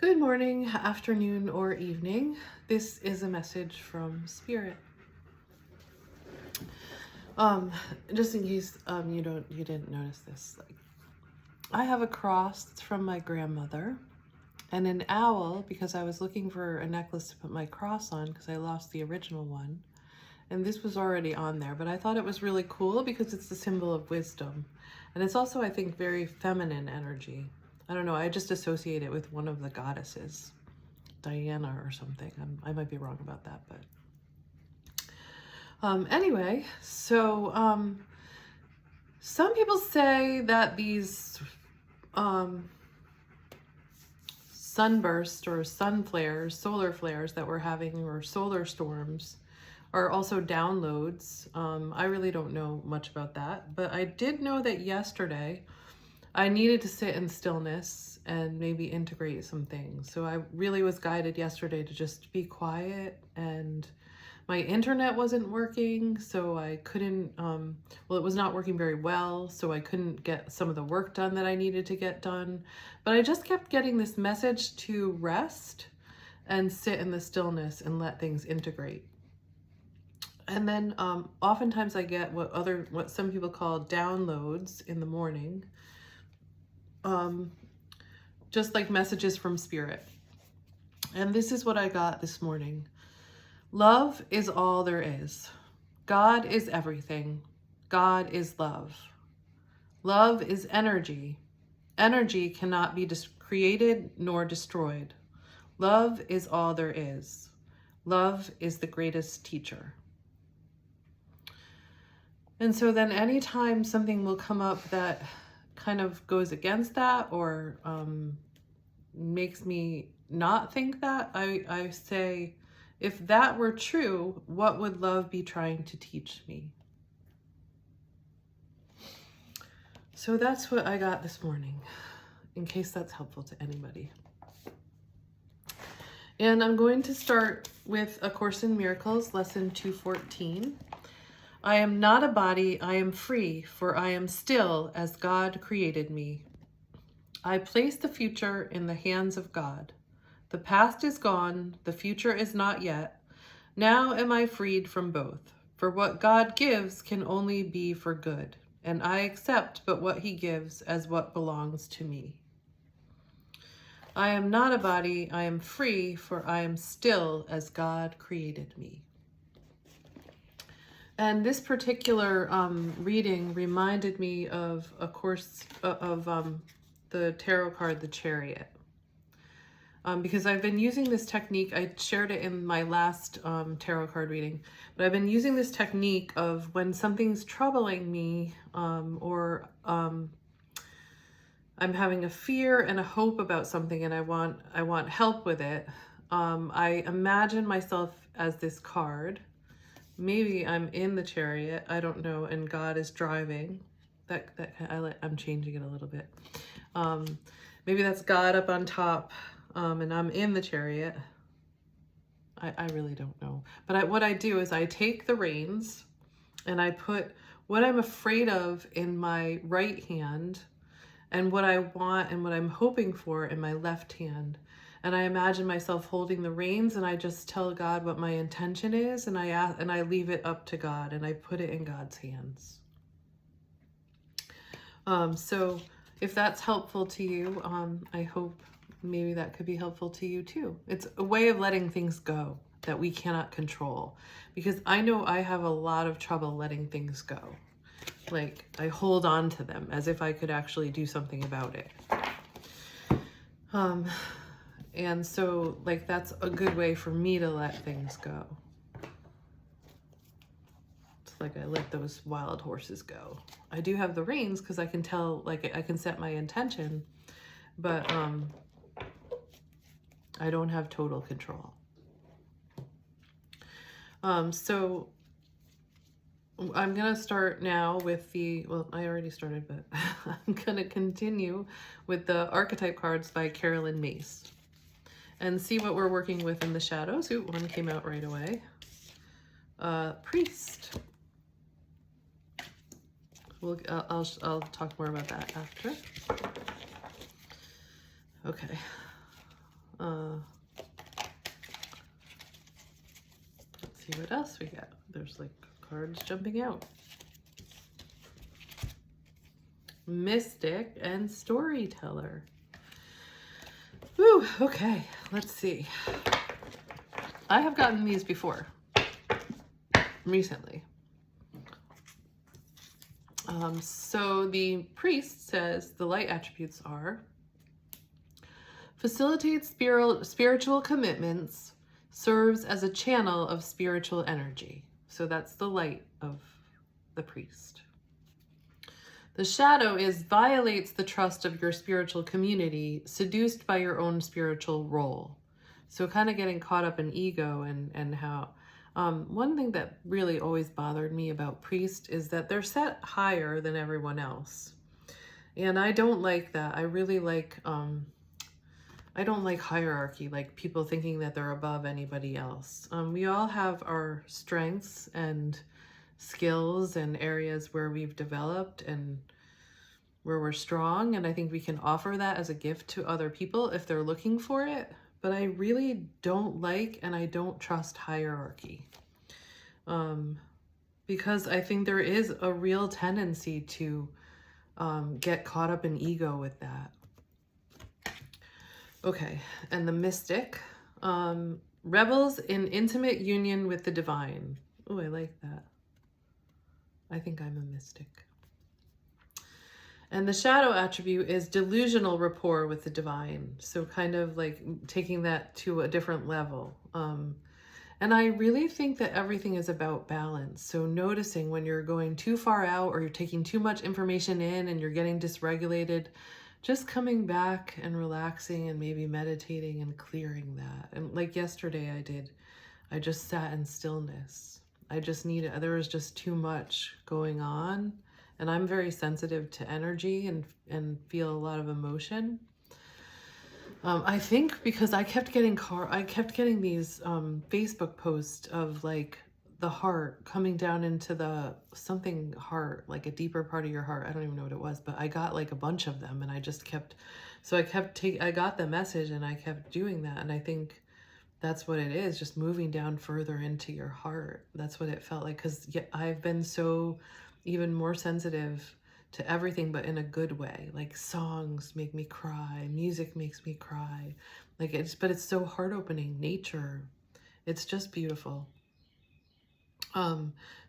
Good morning, afternoon, or evening. This is a message from Spirit. Just in case you didn't notice this, I have a cross that's from my grandmother, and an owl because I was looking for a necklace to put my cross on because I lost the original one, and this was already on there. But I thought it was really cool because it's the symbol of wisdom, and it's also, I think, very feminine energy. I don't know. I just associate it with one of the goddesses. Diana or something. I might be wrong about that, but anyway, so some people say that these sunbursts or sun flares, solar flares that we're having, or solar storms, are also downloads. I really don't know much about that, but I did know that yesterday I needed to sit in stillness and maybe integrate some things. So I really was guided yesterday to just be quiet, and my internet wasn't working, so I couldn't, it was not working very well, so I couldn't get some of the work done that I needed to get done. But I just kept getting this message to rest and sit in the stillness and let things integrate. And then oftentimes I get what some people call downloads in the morning. Just like messages from Spirit. And this is what I got this morning. Love is all there is. God is everything. God is love. Love is energy. Energy cannot be created nor destroyed. Love is all there is. Love is the greatest teacher. And so then anytime something will come up that kind of goes against that or makes me not think that, I say, if that were true, what would love be trying to teach me? So that's what I got this morning, in case that's helpful to anybody. And I'm going to start with A Course in Miracles, lesson 214. I am not a body, I am free, for I am still as God created me. I place the future in the hands of God. The past is gone, the future is not yet. Now am I freed from both, for what God gives can only be for good, and I accept but what he gives as what belongs to me. I am not a body, I am free, for I am still as God created me. And this particular reading reminded me of a course of the tarot card, the Chariot. Because I've been using this technique. I shared it in my last tarot card reading, but I've been using this technique of when something's troubling me or I'm having a fear and a hope about something and I want help with it. I imagine myself as this card. Maybe I'm in the chariot, I don't know, and God is driving. I'm changing it a little bit. Maybe that's God up on top, and I'm in the chariot. I really don't know. But what I do is I take the reins and I put what I'm afraid of in my right hand and what I want and what I'm hoping for in my left hand. And I imagine myself holding the reins and I just tell God what my intention is, and I leave it up to God and I put it in God's hands. So if that's helpful to you, I hope maybe that could be helpful to you too. It's a way of letting things go that we cannot control, because I know I have a lot of trouble letting things go. Like, I hold on to them as if I could actually do something about it. And so, like, that's a good way for me to let things go. It's like I let those wild horses go. I do have the reins because I can tell, like, I can set my intention, but I don't have total control. So I'm going to start now with I already started, but I'm going to continue with the archetype cards by Carolyn Myss and see what we're working with in the shadows. Ooh, one came out right away. Priest. I'll talk more about that after. Okay. Let's see what else we got. There's like cards jumping out. Mystic and storyteller. Whew, okay, let's see. I have gotten these before, recently. So the priest says the light attributes are facilitates spiritual commitments, serves as a channel of spiritual energy. So that's the light of the priest. The shadow is violates the trust of your spiritual community, seduced by your own spiritual role. So kind of getting caught up in ego and how, one thing that really always bothered me about priest is that they're set higher than everyone else. And I don't like that. I really like, I don't like hierarchy, like people thinking that they're above anybody else. We all have our strengths and skills and areas where we've developed and where we're strong, and I think we can offer that as a gift to other people if they're looking for it. But I really don't like and I don't trust hierarchy, because I think there is a real tendency to get caught up in ego with that. Okay, and the mystic revels in intimate union with the divine. Oh, I like that. I think I'm a mystic. And the shadow attribute is delusional rapport with the divine. So kind of like taking that to a different level. And I really think that everything is about balance. So noticing when you're going too far out or you're taking too much information in and you're getting dysregulated, just coming back and relaxing and maybe meditating and clearing that. And like yesterday I just sat in stillness. There was just too much going on. And I'm very sensitive to energy and feel a lot of emotion. I think because I kept getting these Facebook posts of like the heart coming down into the something heart, like a deeper part of your heart. I don't even know what it was, but I got like a bunch of them, and I just kept, I got the message and I kept doing that. And I think that's what it is, just moving down further into your heart. That's what it felt like, because I've been so even more sensitive to everything, but in a good way. Like songs make me cry, music makes me cry. But it's so heart opening. Nature, it's just beautiful.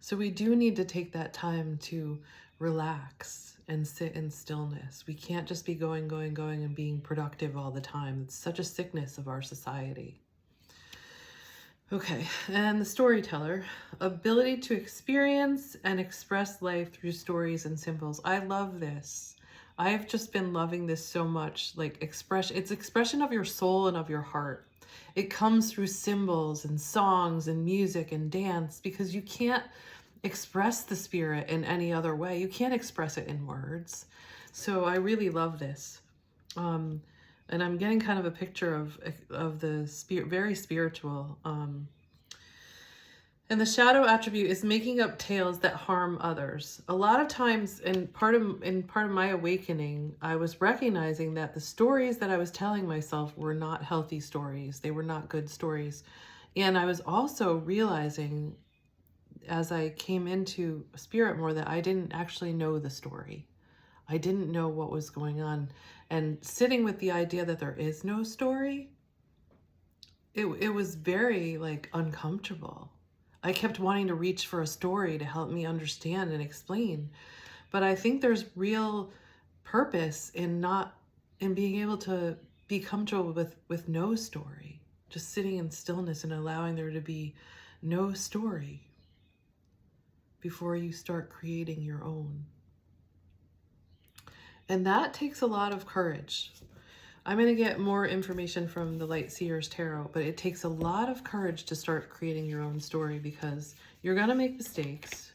So we do need to take that time to relax and sit in stillness. We can't just be going and being productive all the time. It's such a sickness of our society. Okay, and the storyteller, ability to experience and express life through stories and symbols. I love this. I've just been loving this so much. Like it's expression of your soul and of your heart. It comes through symbols and songs and music and dance, because you can't express the spirit in any other way. You can't express it in words. So I really love this. And I'm getting kind of a picture of the spirit, very spiritual. And the shadow attribute is making up tales that harm others. A lot of times, in part of my awakening, I was recognizing that the stories that I was telling myself were not healthy stories. They were not good stories. And I was also realizing, as I came into spirit more, that I didn't actually know the story. I didn't know what was going on. And sitting with the idea that there is no story, it was very like uncomfortable. I kept wanting to reach for a story to help me understand and explain. But I think there's real purpose in being able to be comfortable with no story. Just sitting in stillness and allowing there to be no story before you start creating your own. And that takes a lot of courage. I'm going to get more information from the Light Seers Tarot, but it takes a lot of courage to start creating your own story, because you're going to make mistakes.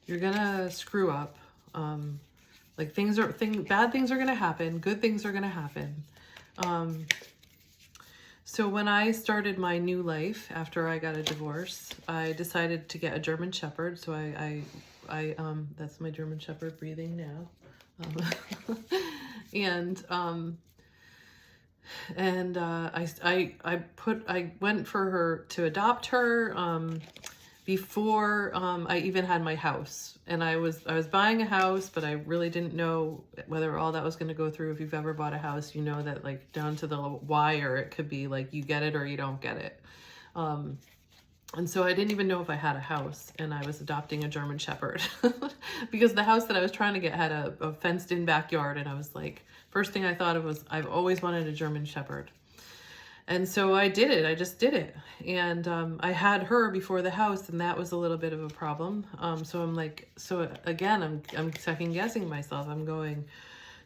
You're going to screw up. Bad things are going to happen. Good things are going to happen. So when I started my new life after I got a divorce, I decided to get a German Shepherd. So I that's my German Shepherd breathing now. And And I went for her to adopt her before I even had my house. And I was buying a house, but I really didn't know whether all that was going to go through. If you've ever bought a house, you know that like down to the wire, it could be like you get it or you don't get it. And so I didn't even know if I had a house, and I was adopting a German Shepherd because the house that I was trying to get had a fenced in backyard. And I was like, first thing I thought of was, I've always wanted a German Shepherd. And so I did it. I just did it. And I had her before the house, and that was a little bit of a problem. So I'm like, so again, I'm second guessing myself. I'm going,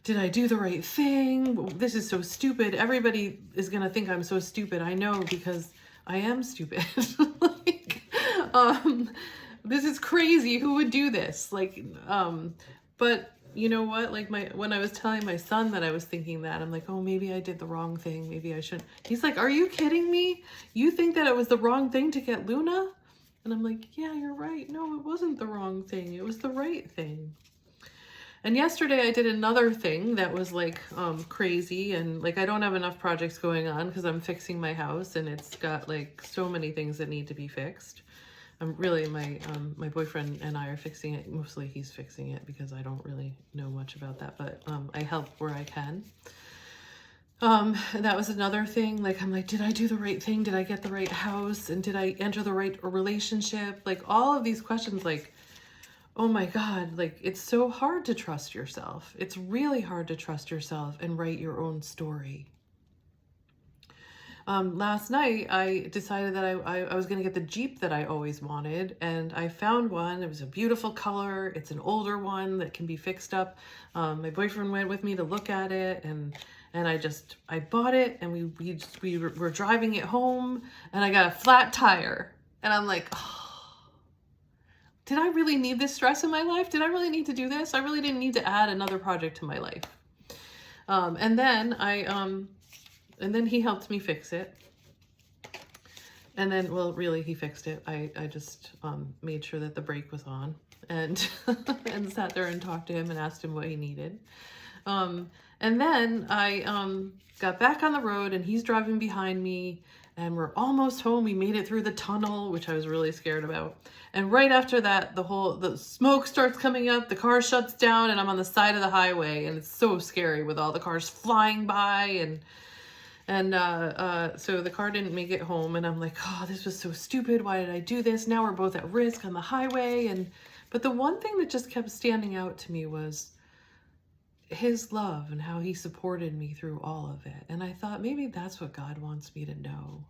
did I do the right thing? This is so stupid. Everybody is going to think I'm so stupid. I know, because I am stupid. Like, this is crazy. Who would do this? Like, but you know what? Like when I was telling my son that I was thinking that, I'm like, oh, maybe I did the wrong thing. Maybe I shouldn't. He's like, are you kidding me? You think that it was the wrong thing to get Luna? And I'm like, yeah, you're right. No, it wasn't the wrong thing. It was the right thing. And yesterday I did another thing that was like crazy, and like I don't have enough projects going on because I'm fixing my house, and it's got like so many things that need to be fixed. I'm really, my boyfriend and I are fixing it. Mostly he's fixing it because I don't really know much about that, but I help where I can. And that was another thing. Like, I'm like, did I do the right thing? Did I get the right house? And did I enter the right relationship? Like all of these questions, like, oh my God, like it's so hard to trust yourself. It's really hard to trust yourself and write your own story. Last night, I decided that I was going to get the Jeep that I always wanted, and I found one. It was a beautiful color. It's an older one that can be fixed up. My boyfriend went with me to look at it, and I bought it, and we were driving it home, and I got a flat tire, and I'm like, oh, did I really need this stress in my life? Did I really need to do this? I really didn't need to add another project to my life. And then he helped me fix it. And then, well, really, he fixed it. I just made sure that the brake was on, and and sat there and talked to him and asked him what he needed. And then I got back on the road, and he's driving behind me, and we're almost home. We made it through the tunnel, which I was really scared about. And right after that, the smoke starts coming up, the car shuts down, and I'm on the side of the highway, and it's so scary with all the cars flying by, so the car didn't make it home, and I'm like, oh, this was so stupid. Why did I do this? Now we're both at risk on the highway. But the one thing that just kept standing out to me was his love and how he supported me through all of it. And I thought, maybe that's what God wants me to know.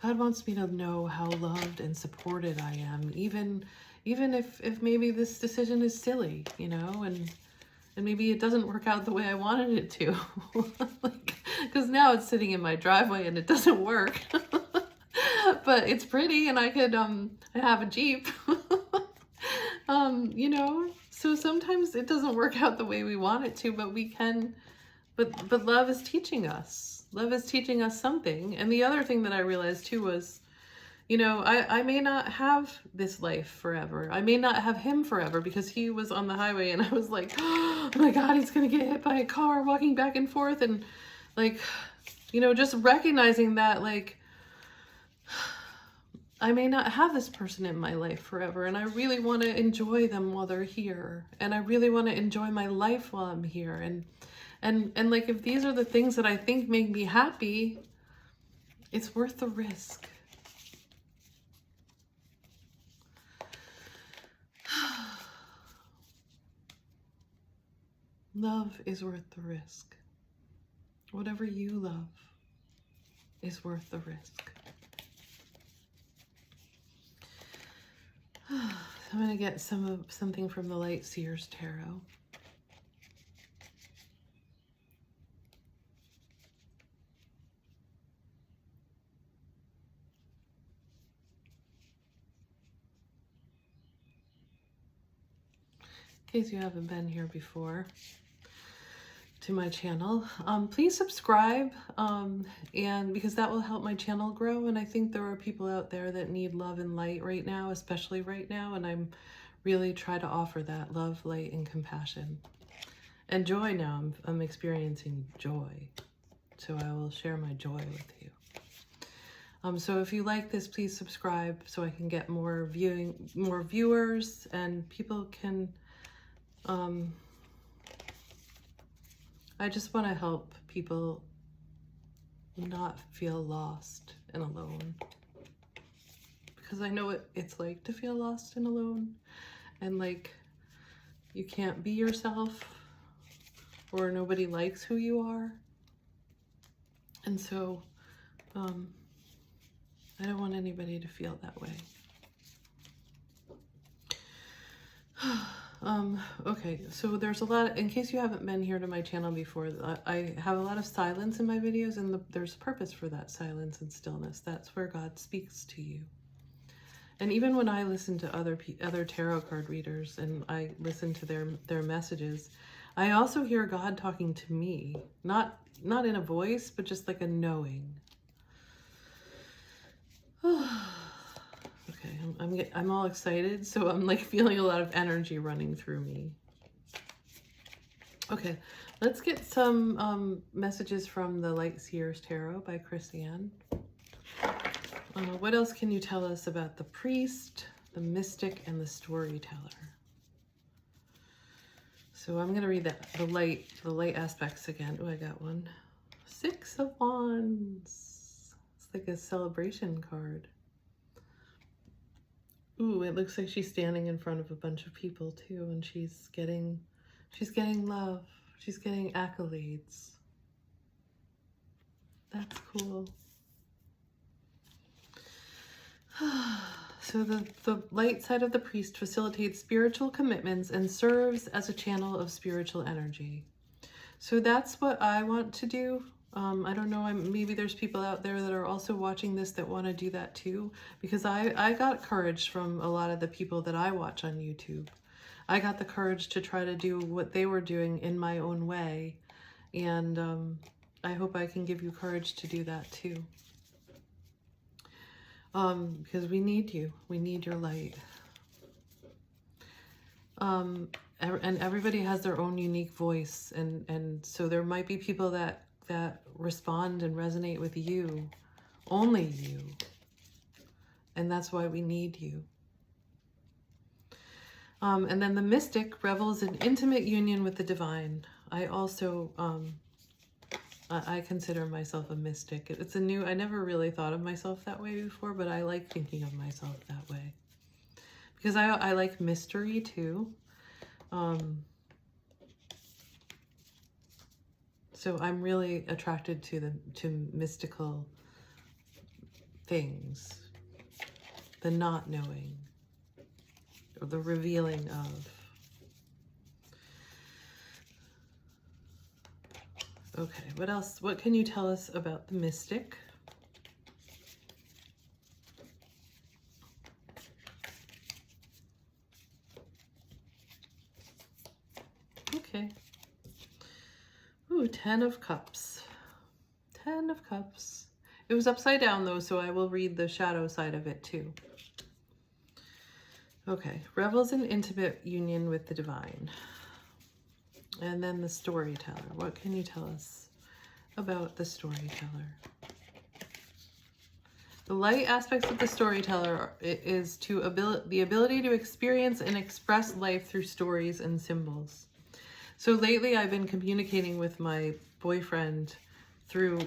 God wants me to know how loved and supported I am, even if maybe this decision is silly, you know, and maybe it doesn't work out the way I wanted it to. Like, because now it's sitting in my driveway and it doesn't work. But it's pretty, and I could I have a Jeep. You know, so sometimes it doesn't work out the way we want it to, but we can, but love is teaching us. Love is teaching us something. And the other thing that I realized too was, you know, I may not have this life forever. I may not have him forever, because he was on the highway and I was like, oh my God, he's going to get hit by a car walking back and forth. And like, you know, just recognizing that, like, I may not have this person in my life forever, and I really want to enjoy them while they're here. And I really want to enjoy my life while I'm here. And like, if these are the things that I think make me happy, it's worth the risk. Love is worth the risk. Whatever you love is worth the risk. I'm going to get something from the Light Seers Tarot. In case you haven't been here before to my channel, please subscribe, and because that will help my channel grow. And I think there are people out there that need love and light right now, especially right now, and I'm really try to offer that love, light, and compassion, and joy. Now I'm experiencing joy. So I will share my joy with you. So if you like this, please subscribe so I can get more viewers, and people can, I just want to help people not feel lost and alone. Because I know what it's like to feel lost and alone. And like, you can't be yourself, or nobody likes who you are. And so, I don't want anybody to feel that way. Okay, so there's a lot, in case you haven't been here to my channel before, I have a lot of silence in my videos, and there's purpose for that silence and stillness. That's where God speaks to you. And even when I listen to other tarot card readers and I listen to their messages, I also hear God talking to me, not in a voice, but just like a knowing. Okay, I'm all excited, so I'm like feeling a lot of energy running through me. Okay, let's get some messages from the Light Seers Tarot by Chris-Anne. What else can you tell us about the priest, the mystic, and the storyteller? So I'm going to read the light aspects again. Oh, I got one. 6 of Wands. It's like a celebration card. Ooh, it looks like she's standing in front of a bunch of people too, and she's getting love. She's getting accolades. That's cool. So the light side of the priest facilitates spiritual commitments and serves as a channel of spiritual energy. So that's what I want to do. I don't know, maybe there's people out there that are also watching this that want to do that too, because I got courage from a lot of the people that I watch on YouTube. I got the courage to try to do what they were doing in my own way, and I hope I can give you courage to do that too. Because we need you. We need your light. And everybody has their own unique voice, and so there might be people that respond and resonate with you, only you, and that's why we need you. And then the mystic revels in intimate union with the divine. I also I consider myself a mystic. It's a new, I never really thought of myself that way before, but I like thinking of myself that way. Because I like mystery too. So I'm really attracted to mystical things. The not knowing, or the revealing of. Okay, what else? What can you tell us about the mystic? Okay. Ooh, 10 of Cups. 10 of Cups. It was upside down though, so I will read the shadow side of it too. Okay, revels in intimate union with the divine. And then the storyteller. What can you tell us about the storyteller? The light aspects of the storyteller is the ability to experience and express life through stories and symbols. So lately I've been communicating with my boyfriend through,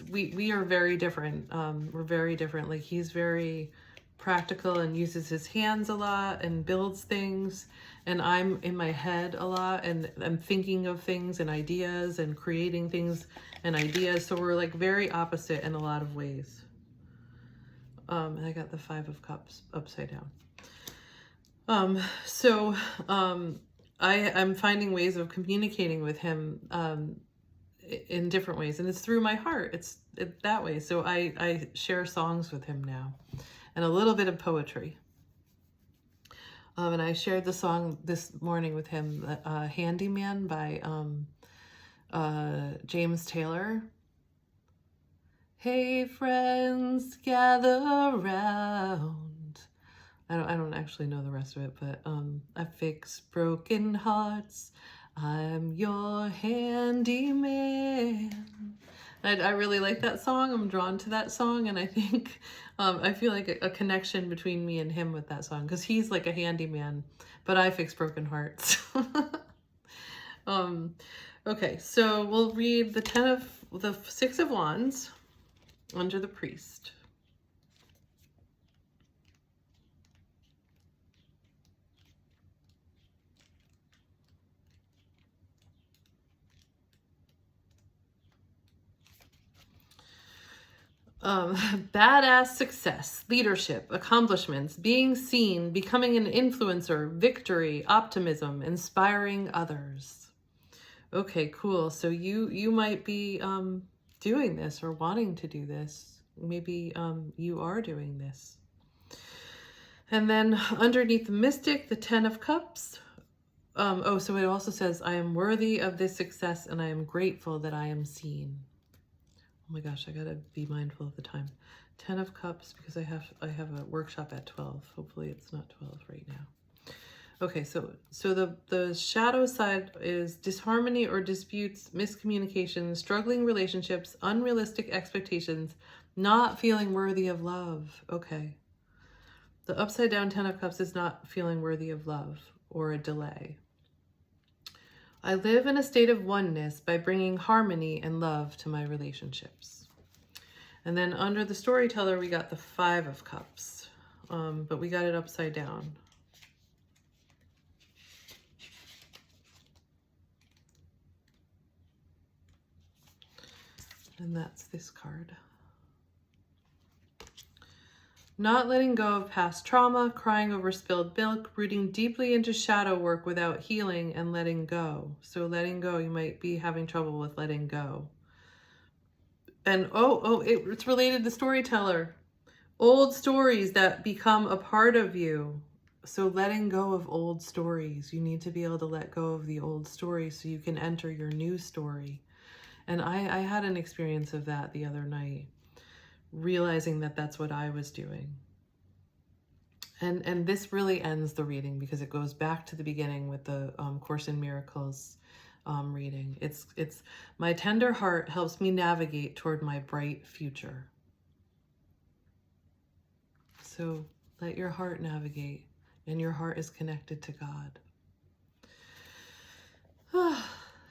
we are very different. We're very different. Like, he's very practical and uses his hands a lot and builds things, and I'm in my head a lot, and I'm thinking of things and ideas and creating things and ideas. So we're like very opposite in a lot of ways. And I got the 5 of Cups upside down. I'm finding ways of communicating with him in different ways, and it's through my heart. It's that way. So I share songs with him now, and a little bit of poetry. And I shared the song this morning with him, Handyman by James Taylor. Hey friends, gather round. I don't actually know the rest of it, but I fix broken hearts. I'm your handyman. I really like that song. I'm drawn to that song, and I think I feel like a connection between me and him with that song, because he's like a handyman, but I fix broken hearts. um, okay, so we'll read the Six of Wands under the priest. Badass success, leadership, accomplishments, being seen, becoming an influencer, victory, optimism, inspiring others. Okay, cool. So you might be doing this or wanting to do this. Maybe you are doing this. And then underneath the Mystic, the Ten of Cups. Oh, so it also says, I am worthy of this success and I am grateful that I am seen. Oh my gosh, I gotta be mindful of the time. 10 of Cups, because I have a workshop at 12. Hopefully it's not 12 right now. Okay, so the shadow side is disharmony or disputes, miscommunication, struggling relationships, unrealistic expectations, not feeling worthy of love. Okay. The upside down 10 of Cups is not feeling worthy of love or a delay. I live in a state of oneness by bringing harmony and love to my relationships. And then under the storyteller, we got the Five of Cups, but we got it upside down. And that's this card. Not letting go of past trauma, crying over spilled milk, rooting deeply into shadow work without healing and letting go. So letting go, you might be having trouble with letting go. And it's related to storyteller. Old stories that become a part of you. So letting go of old stories. You need to be able to let go of the old story so you can enter your new story. And I had an experience of that the other night, realizing that that's what I was doing. And this really ends the reading because it goes back to the beginning with the Course in Miracles reading. It's my tender heart helps me navigate toward my bright future. So let your heart navigate, and your heart is connected to God.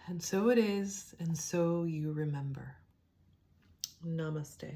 And so it is, and so you remember. Namaste.